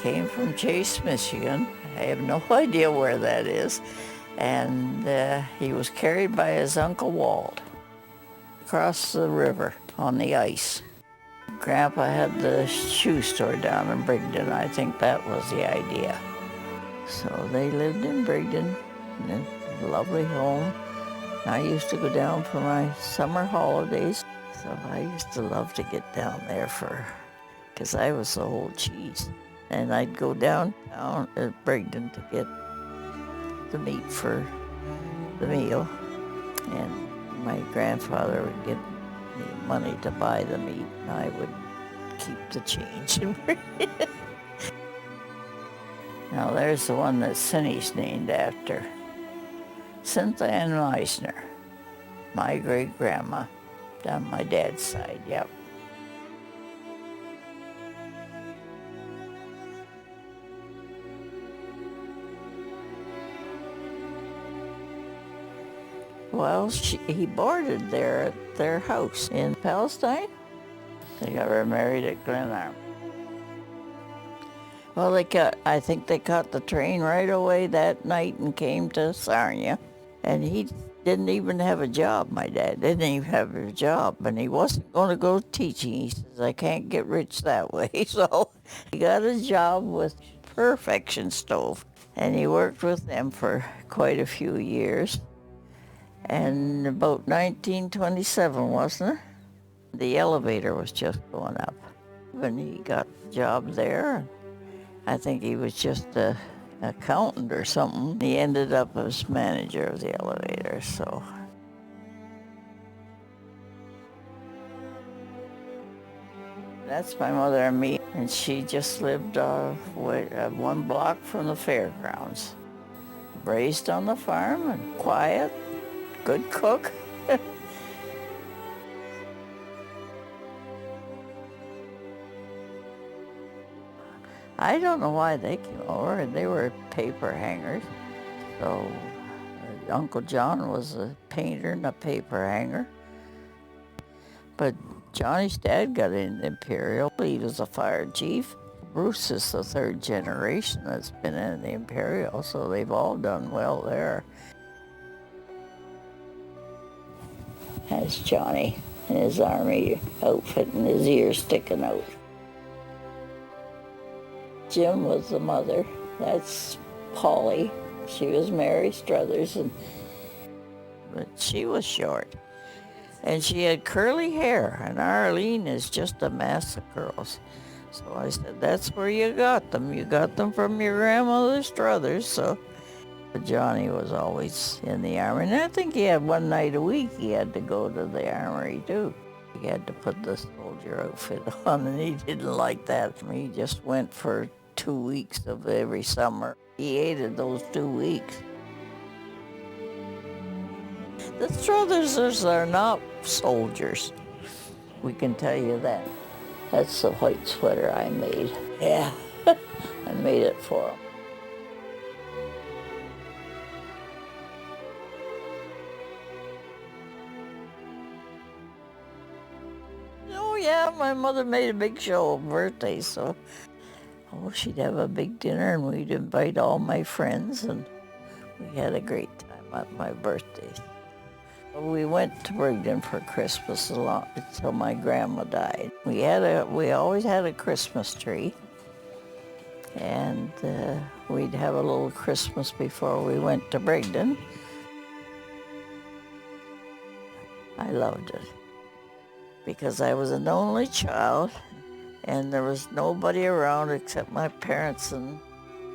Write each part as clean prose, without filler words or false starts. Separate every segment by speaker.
Speaker 1: came from Chase, Michigan. I have no idea where that is. And he was carried by his Uncle Walt across the river on the ice. Grandpa had the shoe store down in Brigden. I think that was the idea. So they lived in Brigden, in a lovely home. I used to go down for my summer holidays. So I used to love to get down there because I was the whole cheese. And I'd go downtown at Brigden to get the meat for the meal. And my grandfather would get me money to buy the meat, and I would keep the change and bring it. Now there's the one that Cindy's named after. Cynthia Ann Meisner, my great-grandma, down my dad's side, yep. Well, he boarded there at their house in Palestine. They got remarried at Glenarm. Well, I think they caught the train right away that night and came to Sarnia. And he didn't even have a job, my dad didn't even have a job. And he wasn't going to go teaching. He says, I can't get rich that way. So he got a job with Perfection Stove. And he worked with them for quite a few years. And about 1927, wasn't it? The elevator was just going up. When he got the job there, I think he was just an accountant or something. He ended up as manager of the elevator, so. That's my mother and me, and she just lived one block from the fairgrounds. Raised on the farm and quiet. Good cook. I don't know why they came over. They were paper hangers. So Uncle John was a painter and a paper hanger. But Johnny's dad got in Imperial. He was a fire chief. Bruce is the third generation that's been in the Imperial, so they've all done well there. That's Johnny in his army outfit and his ears sticking out. Jim was the mother. That's Polly. She was Mary Struthers, but she was short. And she had curly hair, and Arlene is just a mass of curls. So I said, that's where you got them. You got them from your grandmother Struthers, so. Johnny was always in the army, and I think he had one night a week he had to go to the armory too. He had to put the soldier outfit on, and he didn't like that. He just went for 2 weeks of every summer. He hated those 2 weeks. The Struthers are not soldiers. We can tell you that. That's the white sweater I made. Yeah, I made it for him. Oh yeah, my mother made a big show of birthdays, so she'd have a big dinner and we'd invite all my friends, and we had a great time at my birthdays. We went to Brigden for Christmas until my grandma died. We always had a Christmas tree, and we'd have a little Christmas before we went to Brigden. I loved it because I was an only child, and there was nobody around except my parents and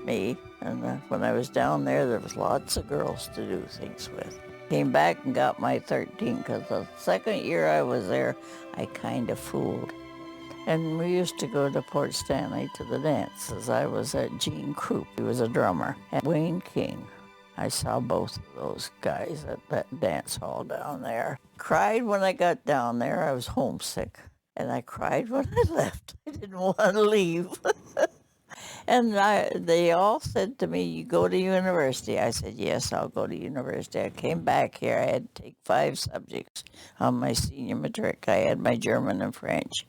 Speaker 1: me. And when I was down there was lots of girls to do things with. Came back and got my 13, because the second year I was there, I kind of fooled. And we used to go to Port Stanley to the dances. I was at Gene Croup, he was a drummer, and Wayne King. I saw both of those guys at that dance hall down there. Cried when I got down there. I was homesick. And I cried when I left. I didn't want to leave. And they all said to me, you go to university. I said, yes, I'll go to university. I came back here. I had to take 5 subjects on my senior matric. I had my German and French.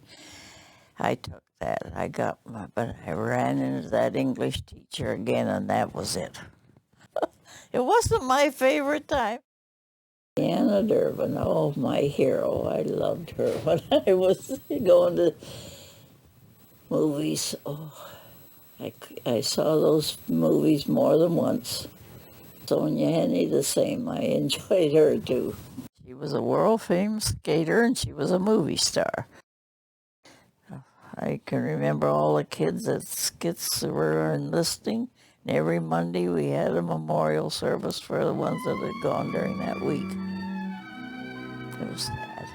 Speaker 1: I took that. But I ran into that English teacher again, and that was it. It wasn't my favorite time. Anna Durbin, oh, my hero. I loved her when I was going to movies. Oh, I saw those movies more than once. Sonia Henney, the same. I enjoyed her, too. She was a world-famous skater, and she was a movie star. I can remember all the kids at skits that were enlisting. And every Monday we had a memorial service for the ones that had gone during that week. It was sad.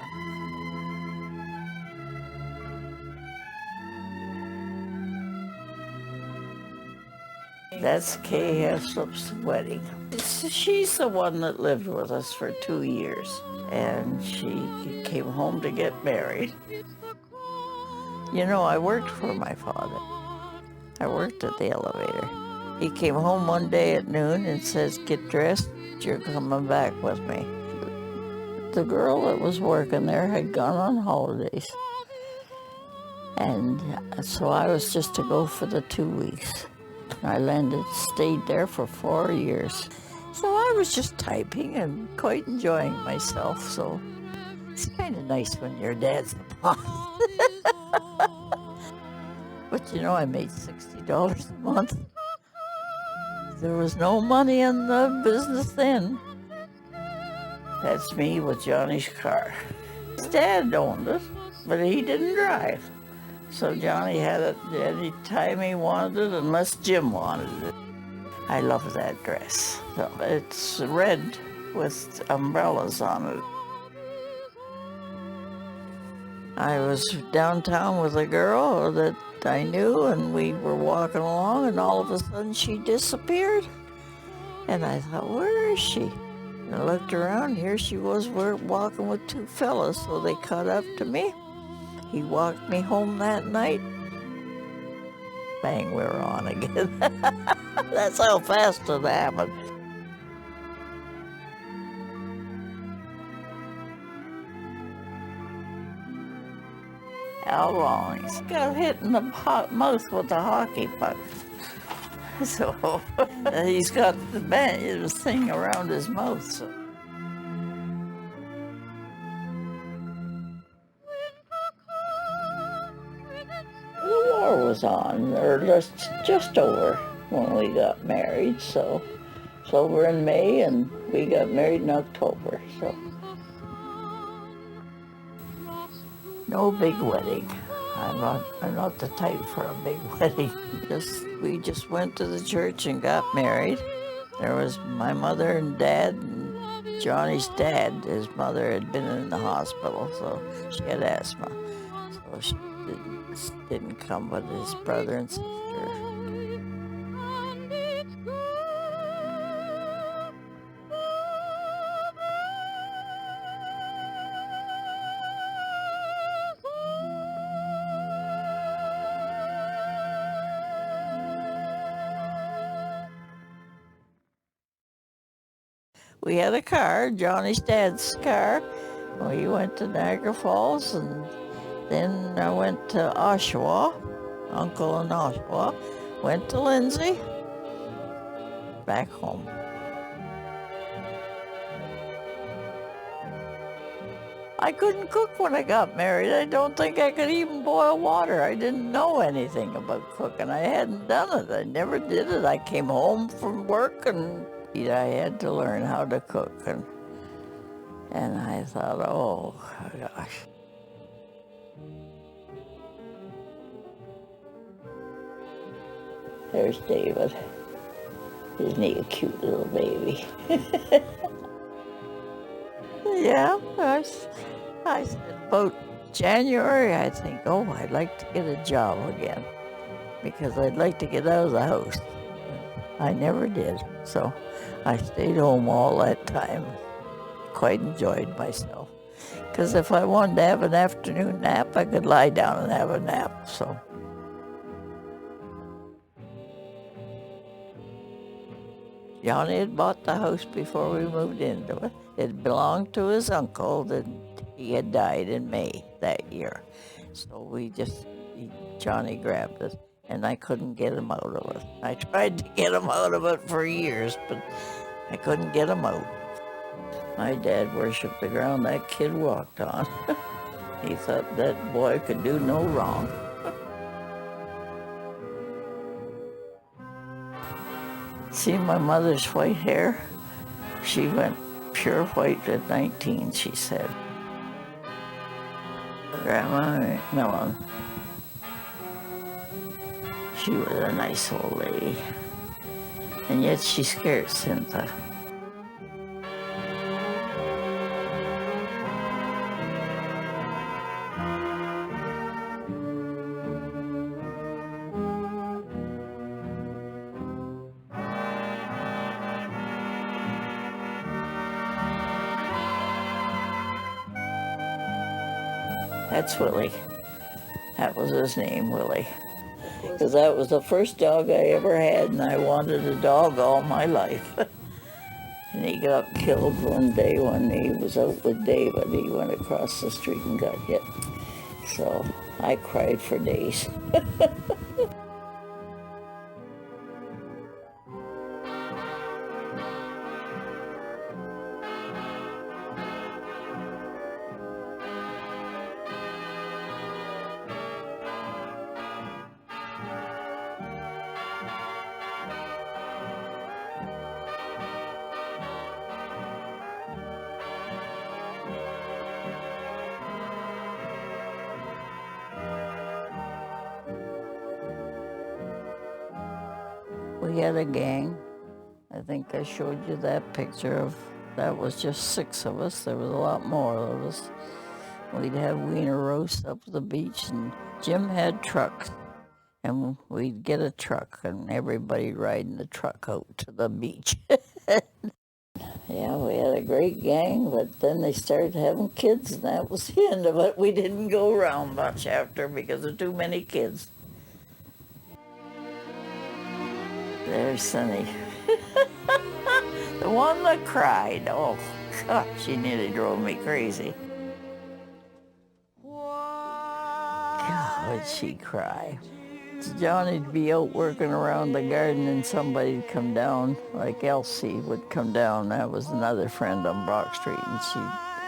Speaker 1: That's Kay Heslop's wedding. She's the one that lived with us for 2 years, and she came home to get married. You know, I worked for my father. I worked at the elevator. He came home one day at noon and says, "Get dressed, you're coming back with me." The girl that was working there had gone on holidays. And so I was just to go for the 2 weeks. I stayed there for 4 years. So I was just typing and quite enjoying myself. So it's kind of nice when your dad's the boss. But you know, I made $60 a month. There was no money in the business then. That's me with Johnny's car. His dad owned it, but he didn't drive. So Johnny had it any time he wanted it, unless Jim wanted it. I love that dress. So it's red with umbrellas on it. I was downtown with a girl that I knew, and we were walking along, and all of a sudden she disappeared. And I thought, where is she? And I looked around, here she was walking with 2 fellas, so they caught up to me. He walked me home that night. Bang, we were on again. That's how fast it happened. Al Rawlings got hit in the mouth with a hockey puck. So he's got the thing around his mouth. So. The war was on, or just over when we got married. So it's over in May, and we got married in October. So no big wedding. I'm not the type for a big wedding. We just went to the church and got married. There was my mother and dad, and Johnny's dad. His mother had been in the hospital, so she had asthma. So she didn't come, but his brother and sister. We had a car, Johnny's dad's car. We went to Niagara Falls, and then I went to Oshawa, Uncle in Oshawa. Went to Lindsay, back home. I couldn't cook when I got married. I don't think I could even boil water. I didn't know anything about cooking. I hadn't done it. I never did it. I came home from work, and I had to learn how to cook. And I thought, oh, gosh. There's David. Isn't he a cute little baby? Yeah, I said about January, I think, oh, I'd like to get a job again because I'd like to get out of the house. I never did, so I stayed home all that time. Quite enjoyed myself. Because if I wanted to have an afternoon nap, I could lie down and have a nap, so. Johnny had bought the house before we moved into it. It belonged to his uncle that he had died in May that year. So we just Johnny grabbed it, and I couldn't get him out of it. I tried to get him out of it for years, but I couldn't get him out. My dad worshipped the ground that kid walked on. He thought that boy could do no wrong. See my mother's white hair? She went pure white at 19, she said. Grandma McMillan. She was a nice old lady. And yet she scared Cynthia. That's Willie. That was his name, Willie. Because that was the first dog I ever had, and I wanted a dog all my life. And he got killed one day when he was out with David. He went across the street and got hit. So I cried for days. We had a gang. I think I showed you that picture of, that was just 6 of us. There was a lot more of us. We'd have wiener roasts up at the beach, and Jim had trucks. And we'd get a truck, and everybody riding the truck out to the beach. Yeah, we had a great gang, but then they started having kids, and that was the end of it. We didn't go around much after because of too many kids. There's Sonny. The one that cried. Oh, God, she nearly drove me crazy. God, would she cry. Johnny'd be out working around the garden and somebody'd come down, like Elsie would come down. That was another friend on Brock Street, and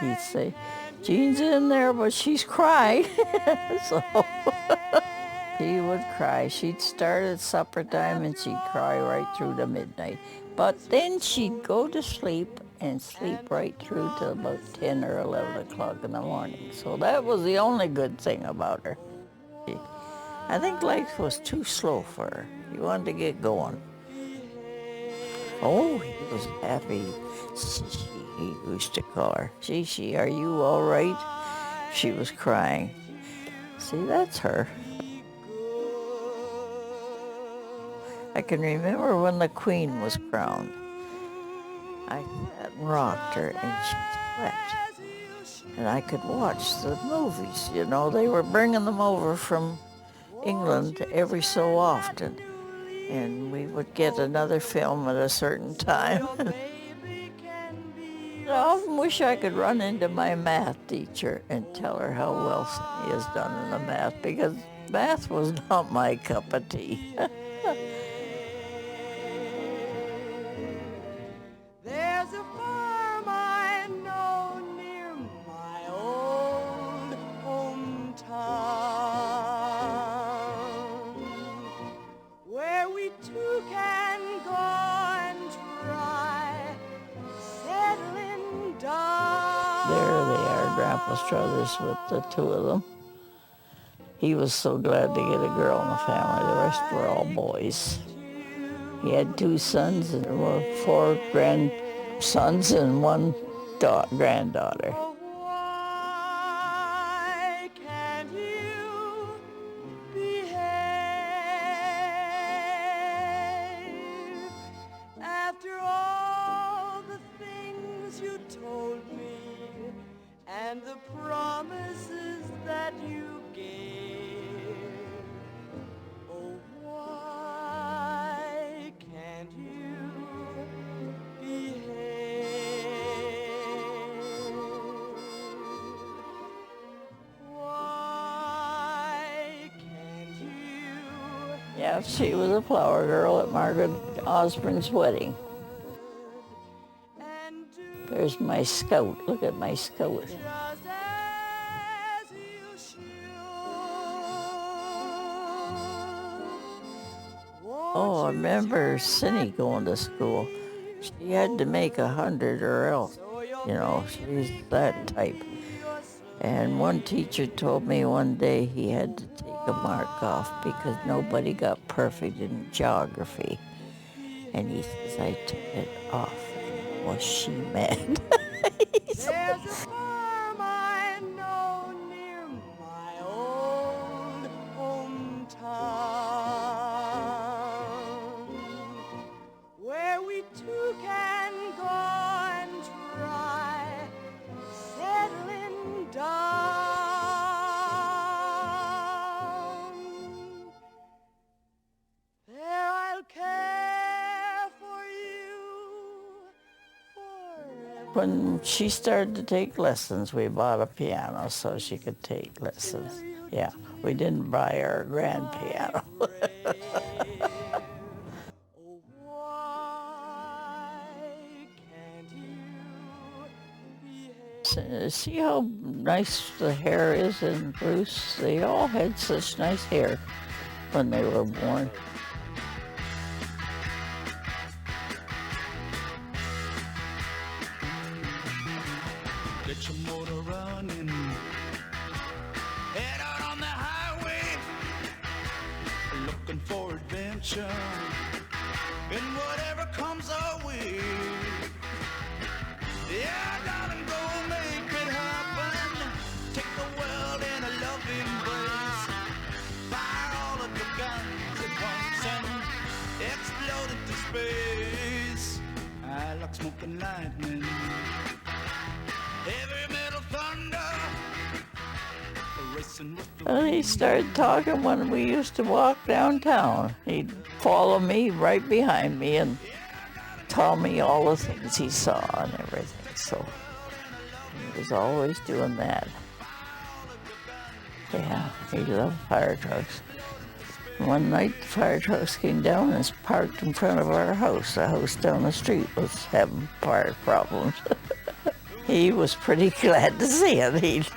Speaker 1: he'd say, Jean's in there, but she's crying. So she would cry. She'd start at supper time and she'd cry right through to midnight. But then she'd go to sleep and sleep right through to about 10 or 11 o'clock in the morning. So that was the only good thing about her. I think life was too slow for her. He wanted to get going. Oh, he was happy. Shishi, he used to call her. Shishi, are you all right? She was crying. See, that's her. I can remember when the Queen was crowned. I sat and rocked her, and she slept. And I could watch the movies, you know. They were bringing them over from England every so often, and we would get another film at a certain time. I often wish I could run into my math teacher and tell her how well he has done in the math, because math was not my cup of tea.
Speaker 2: There's a farm I know near my old hometown, where we two can go and try settling down.
Speaker 1: There they are, Grandpa Struthers with the 2 of them. He was so glad to get a girl in the family. The rest were all boys. He had 2 sons, and there were 4 grandsons and 1 granddaughter.
Speaker 2: Why can't you behave after all the things you told me and the promises that you gave? Oh, why can't you behave? Why can't
Speaker 1: Yeah, she was a flower girl at Margaret Osborne's wedding. There's my scout. Look at my scout. Oh, I remember Cindy going to school. She had to make 100 or else, you know, she's that type. And one teacher told me one day he had to take a mark off because nobody got perfect in geography. And he says, I took it off. Was she mad?
Speaker 2: There's a farm I know near my old hometown where we two can go and try settling down. There I'll care for you forever.
Speaker 1: When she started to take lessons, we bought a piano so she could take lessons. Yeah, we didn't buy her a grand piano.
Speaker 2: Oh, why can't you behave?
Speaker 1: See how nice the hair is in Bruce? They all had such nice hair when they were born.
Speaker 3: Get your motor running. Head out on the highway, looking for adventure in whatever comes our way. Yeah, darling, go make it happen. Take the world in a loving embrace. Fire all of your guns at once and explode into space. I like smoking lightning. Heavy metal thunder, racing with the
Speaker 1: And he started talking when we used to walk downtown. He'd follow me right behind me and tell me all the things he saw and everything. So he was always doing that. Yeah, he loved fire trucks. One night the fire trucks came down and parked in front of our house. The house down the street was having fire problems. He was pretty glad to see it.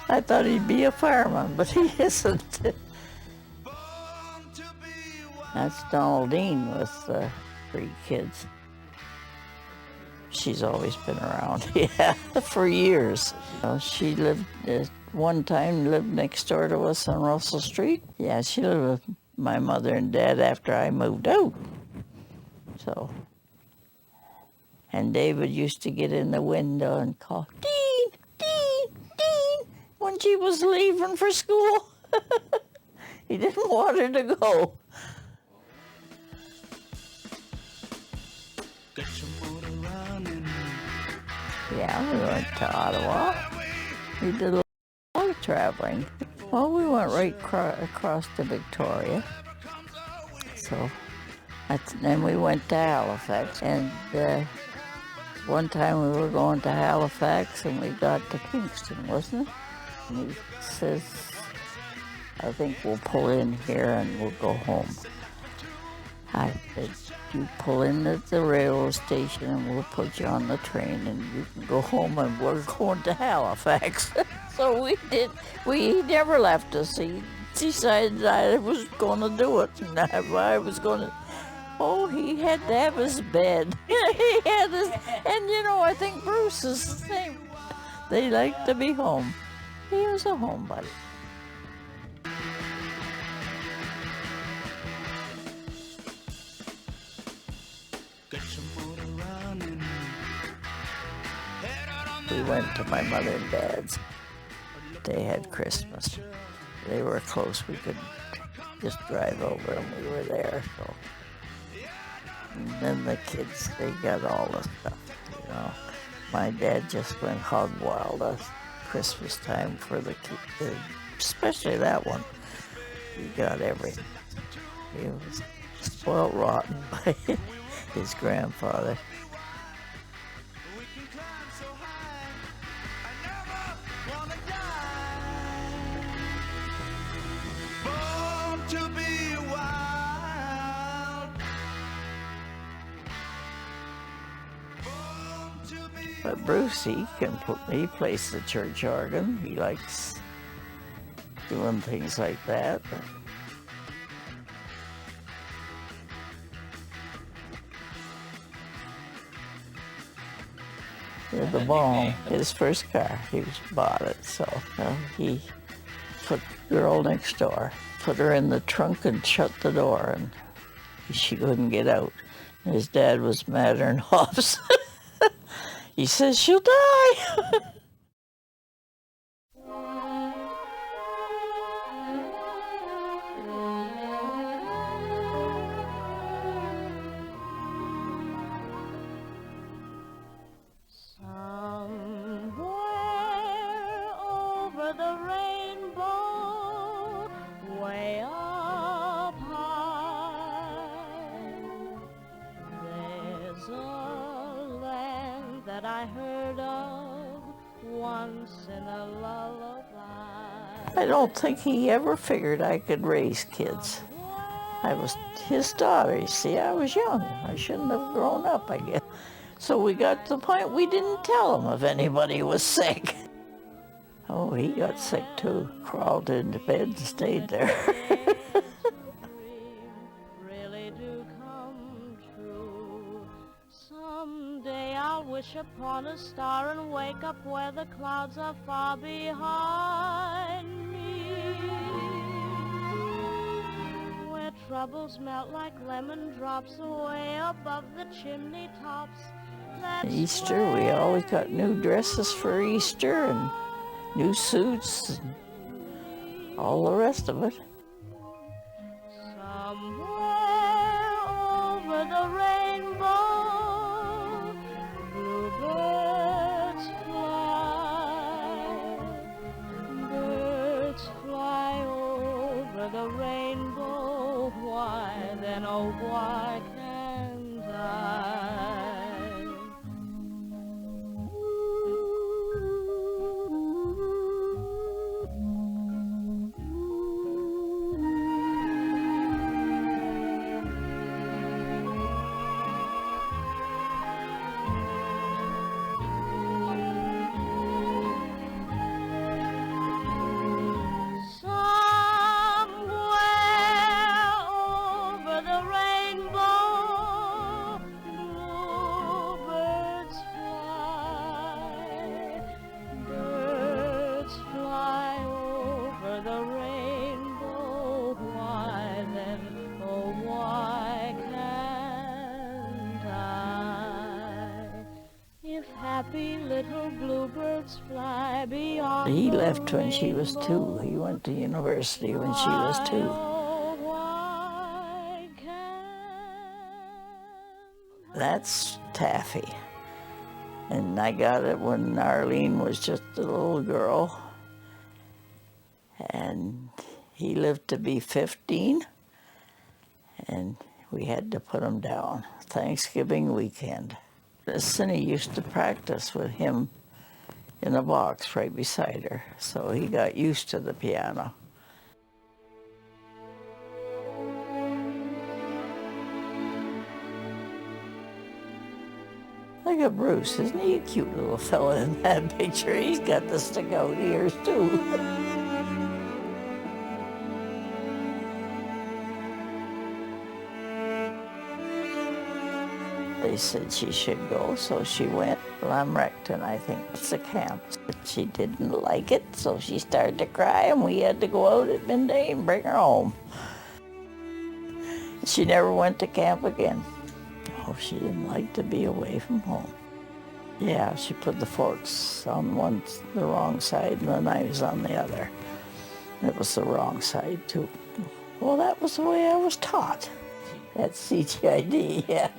Speaker 1: I thought he'd be a fireman, but he isn't. That's Donaldine with 3 kids. She's always been around, yeah, for years. She lived, one time lived next door to us on Russell Street. Yeah, she lived with my mother and dad after I moved out. So. And David used to get in the window and call, Dean, Dean, Dean, when she was leaving for school. He didn't want her to go.
Speaker 3: get your motor running.
Speaker 1: Yeah, we went to Ottawa. We did a lot of traveling. Well, we went right across to Victoria. So, then we went to Halifax. And one time we were going to Halifax and we got to Kingston, wasn't it? And he says, I think we'll pull in here and we'll go home. I said, you pull in at the railroad station and we'll put you on the train and you can go home and we're going to Halifax. So we did. He never left us. He decided I was going to do it and I was going to. Oh, he had to have his bed. He had his, and you know, I think Bruce is the same. They like to be home. He was a homebody. We went to my mother and dad's. They had Christmas. They were close. We could just drive over and we were there. So. And then the kids, they got all the stuff, you know. My dad just went hog wild at Christmas time for the kids, especially that one. He got everything. He was spoiled rotten by his grandfather.
Speaker 3: Born to be
Speaker 1: But Bruce, he plays the church organ. He likes doing things like that. The Ball, his first car, he bought it, so he put the girl next door, put her in the trunk and shut the door, and she couldn't get out. And his dad was madder than hops. He says, she'll die.
Speaker 4: I heard of once in a lullaby.
Speaker 1: I don't think he ever figured I could raise kids. I was his daughter, you see. I was young. I shouldn't have grown up, I guess. So we got to the point we didn't tell him if anybody was sick. Oh, he got sick too. Crawled into bed and stayed there.
Speaker 4: Wish upon a star and wake up where the clouds are far behind me, where troubles melt like lemon drops away above the chimney tops.
Speaker 1: Easter, we always got new dresses for Easter and new suits and all the rest of it.
Speaker 4: Somewhere over the rainbow, birds fly over the rainbow. Why then, oh, why can't I? Happy little bluebirds fly beyond.
Speaker 1: He left when she was 2. He went to university when she was 2. That's taffy. And I got it when Arlene was just a little girl. And he lived to be 15. And we had to put him down Thanksgiving weekend. Cindy used to practice with him in a box right beside her, so he got used to the piano. Look at Bruce, isn't he a cute little fella in that picture? He's got the stick-out ears, too. They said she should go, so she went. Lamrecton, I think it's a camp. She didn't like it, so she started to cry, and we had to go out at midday and bring her home. She never went to camp again. Oh, she didn't like to be away from home. Yeah, she put the forks on the wrong side and the knives on the other. It was the wrong side, too. Well, that was the way I was taught. That's CGID, yeah.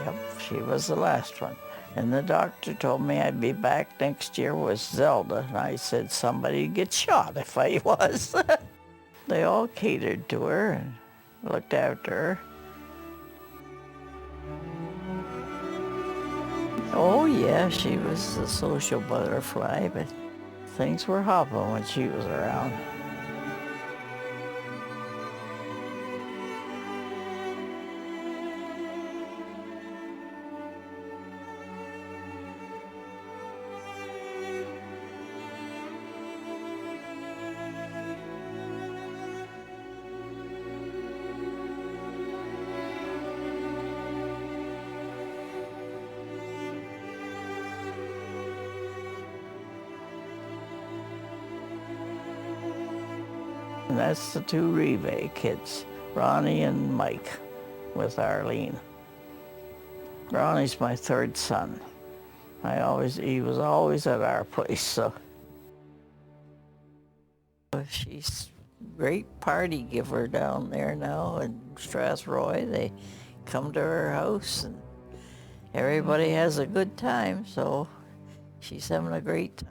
Speaker 1: Yep, she was the last one. And the doctor told me I'd be back next year with Zelda. And I said somebody'd get shot if I was. They all catered to her, and looked after her. Oh yeah, she was a social butterfly, but things were hopping when she was around. And that's the two Rive kids, Ronnie and Mike, with Arlene. Ronnie's my third son. He was always at our place, so. She's a great party giver down there now in Strathroy. They come to her house and everybody has a good time, so she's having a great time.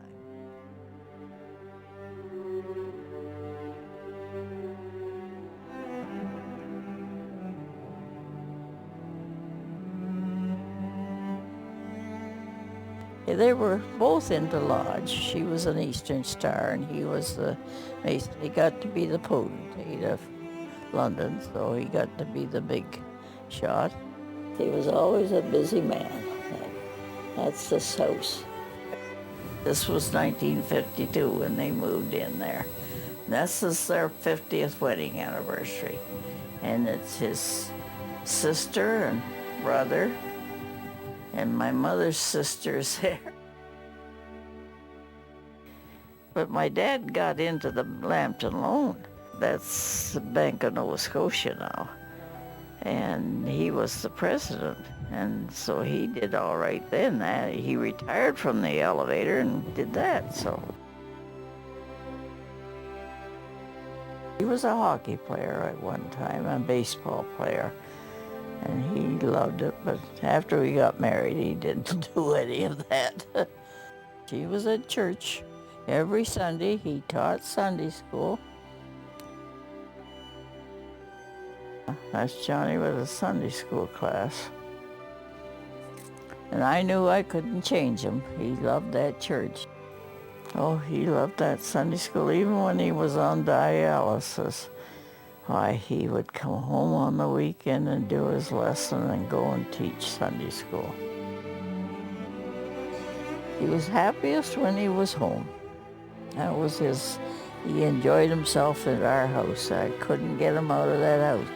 Speaker 1: They were both into lodge. She was an Eastern Star, and he got to be the potentate of London, so he got to be the big shot. He was always a busy man. That's this house. This was 1952 when they moved in there. This is their 50th wedding anniversary, and it's his sister and brother and my mother's sister's there. But my dad got into the Lambton Loan. That's the Bank of Nova Scotia now. And he was the president. And so he did all right then. He retired from the elevator and did that, so. He was a hockey player at one time, a baseball player. And he loved it, but after we got married, he didn't do any of that. He was at church every Sunday. He taught Sunday school. That's Johnny with a Sunday school class. And I knew I couldn't change him. He loved that church. Oh, he loved that Sunday school, even when he was on dialysis. Why, he would come home on the weekend and do his lesson and go and teach Sunday school. He was happiest when he was home. That was he enjoyed himself at our house. I couldn't get him out of that house.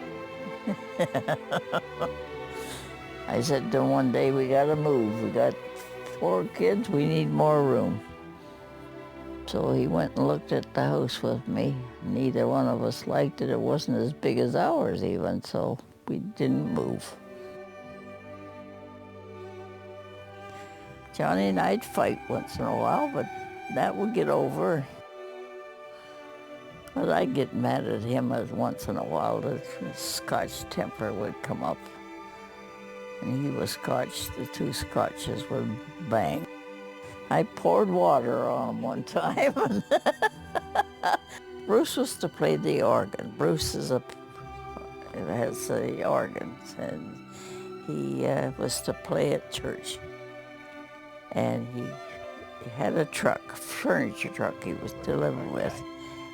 Speaker 1: I said to him one day, we gotta move. We got 4 kids, we need more room. So he went and looked at the house with me. Neither one of us liked it. It wasn't as big as ours even, so we didn't move. Johnny and I'd fight once in a while, but that would get over. But I'd get mad at him once in a while. The Scotch temper would come up. And he was Scotch, the 2 Scotches would bang. I poured water on him one time. Bruce was to play the organ. Bruce has the organs, and he was to play at church. And he had a furniture truck he was delivering with.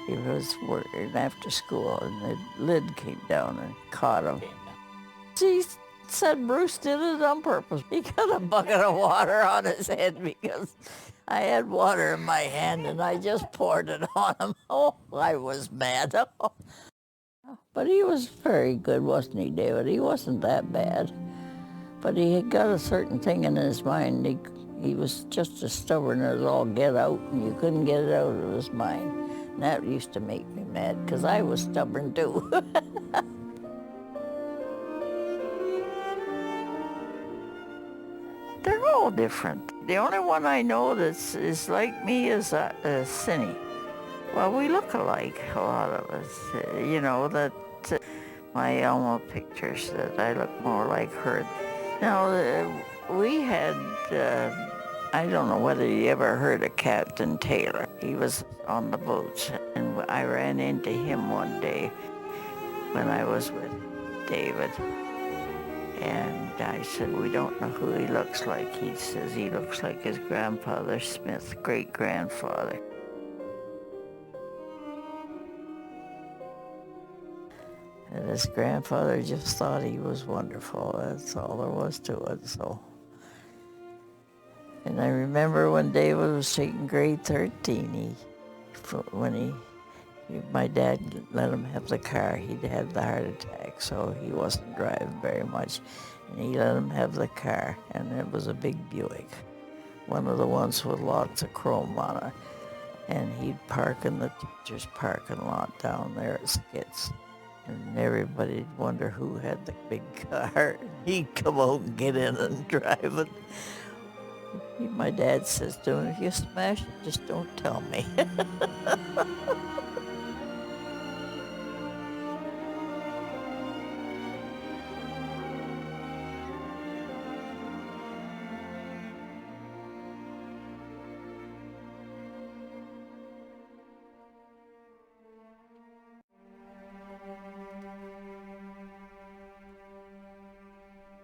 Speaker 1: He was working after school, and the lid came down and caught him. He said Bruce did it on purpose. He got a bucket of water on his head because I had water in my hand and I just poured it on him. Oh, I was mad. But he was very good, wasn't he, David? He wasn't that bad. But he had got a certain thing in his mind. He was just as stubborn as all get out, and you couldn't get it out of his mind. And that used to make me mad because I was stubborn too. They're all different. The only one I know is like me is Cindy. Well, we look alike, a lot of us. You know, that my Elma pictures, that I look more like her. Now, we had, I don't know whether you ever heard of Captain Taylor. He was on the boats, and I ran into him one day. when I was with David. And I said, we don't know who he looks like. He says he looks like his grandfather Smith, great-grandfather. And his grandfather just thought he was wonderful. That's all there was to it, so. And I remember when David was taking grade 13, my dad let him have the car. He'd had the heart attack, so he wasn't driving very much. And he let him have the car, and it was a big Buick, one of the ones with lots of chrome on it. And he'd park in the teacher's parking lot down there at Skits. And everybody'd wonder who had the big car. He'd come out and get in and drive it. My dad says to him, if you smash it, just don't tell me.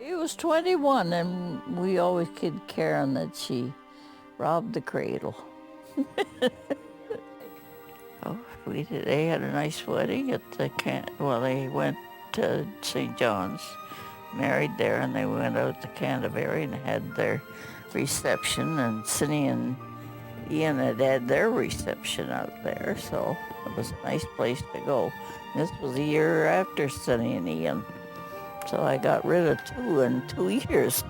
Speaker 1: He was 21, and we always kid Karen that she robbed the cradle. Oh, they had a nice wedding at the they went to St. John's, married there, and they went out to Canterbury and had their reception, and Cindy and Ian had their reception out there, so it was a nice place to go. This was a year after Cindy and Ian. So I got rid of 2 in 2 years.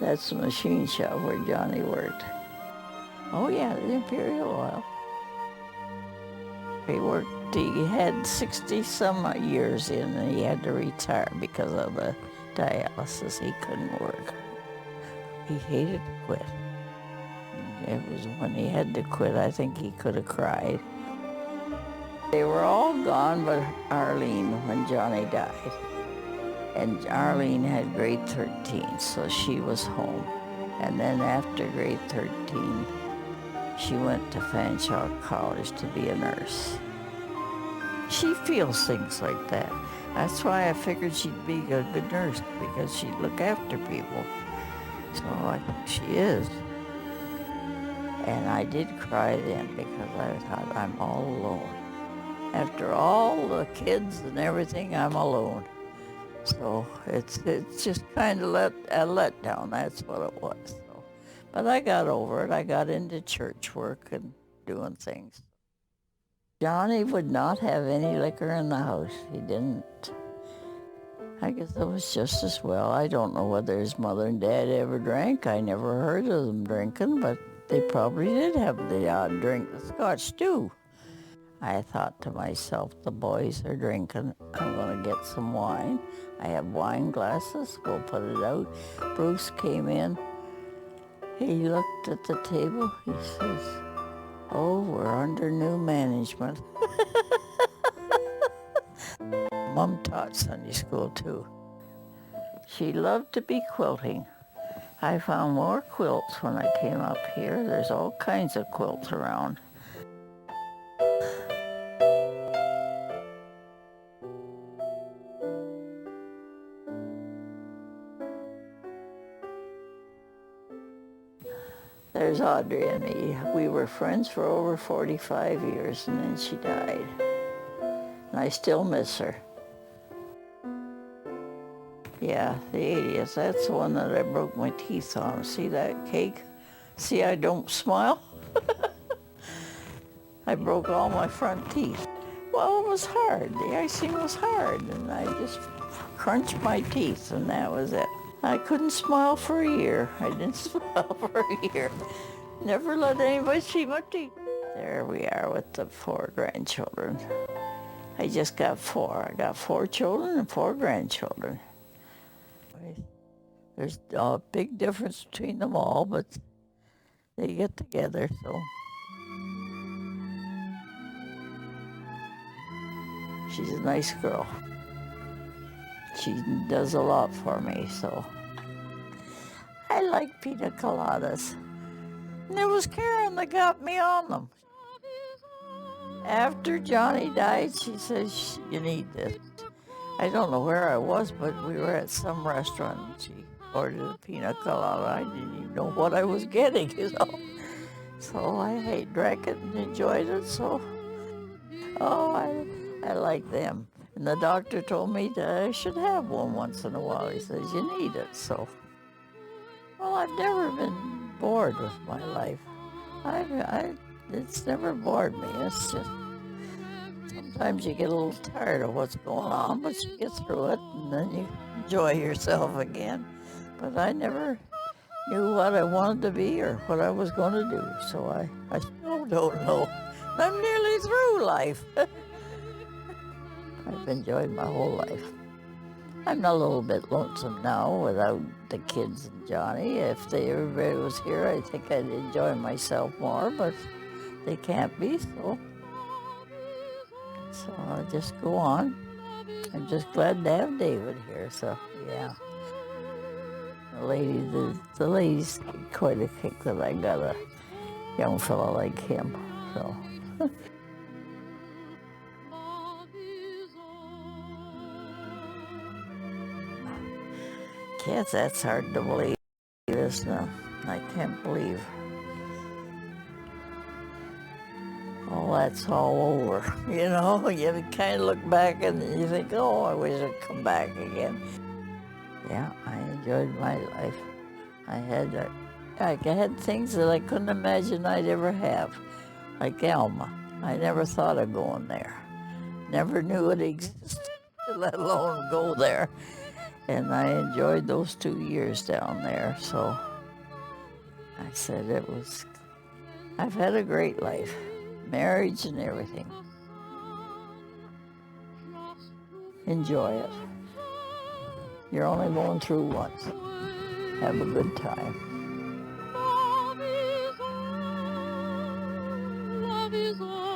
Speaker 1: That's the machine shop where Johnny worked. Oh yeah, the Imperial Oil. He had 60-some years in, and he had to retire because of the dialysis. He couldn't work. He hated to quit. It was when he had to quit, I think he could have cried. They were all gone but Arlene when Johnny died. And Arlene had grade 13, so she was home. And then after grade 13, she went to Fanshawe College to be a nurse. She feels things like that. That's why I figured she'd be a good nurse, because she'd look after people. So I think she is. And I did cry then because I thought, I'm all alone. After all the kids and everything, I'm alone. So it's just kind of a letdown. That's what it was. So, but I got over it. I got into church work and doing things. Johnny would not have any liquor in the house. He didn't. I guess it was just as well. I don't know whether his mother and dad ever drank. I never heard of them drinking, but they probably did have the odd drink of scotch too. I thought to myself, the boys are drinking. I'm going to get some wine. I have wine glasses. We'll put it out. Bruce came in. He looked at the table. He says, oh, we're under new management. Mom taught Sunday school too. She loved to be quilting. I found more quilts when I came up here. There's all kinds of quilts around. There's Audrey and me. We were friends for over 45 years, and then she died. And I still miss her. Yeah, the 80th. That's the one that I broke my teeth on. See that cake? See, I don't smile? I broke all my front teeth. Well, it was hard. The icing was hard, and I just crunched my teeth, and that was it. I couldn't smile for a year. I didn't smile for a year. Never let anybody see my teeth. There we are with the 4 grandchildren. I just got 4. I got 4 children and 4 grandchildren. There's a big difference between them all, but they get together, so. She's a nice girl. She does a lot for me, so. I like pina coladas. And it was Karen that got me on them. After Johnny died, she says, you need this. I don't know where I was, but we were at some restaurant and she ordered a pina colada. I didn't even know what I was getting, you know. So I drank it and enjoyed it. So, oh, I like them. And the doctor told me that I should have one once in a while. He says, you need it. So, well, I've never been bored with my life. It's never bored me. It's just, sometimes you get a little tired of what's going on, but you get through it and then you enjoy yourself again. But I never knew what I wanted to be or what I was going to do, so I still don't know. I'm nearly through life. I've enjoyed my whole life. I'm a little bit lonesome now without the kids and Johnny. If everybody was here, I think I'd enjoy myself more, but they can't be, so I'll just go on. I'm just glad to have David here, so yeah. The ladies get quite a kick that I got a young fella like him, so. Kids, that's hard to believe, isn't it? I can't believe. Oh, that's all over. You know, you kind of look back and you think, oh, I wish I'd come back again. Yeah, I enjoyed my life. I had things that I couldn't imagine I'd ever have, like Alma. I never thought of going there. Never knew it existed, let alone go there. And I enjoyed those 2 years down there, so I said I've had a great life, marriage and everything. Enjoy it. You're only going through once. Have a good time.
Speaker 4: Love is all.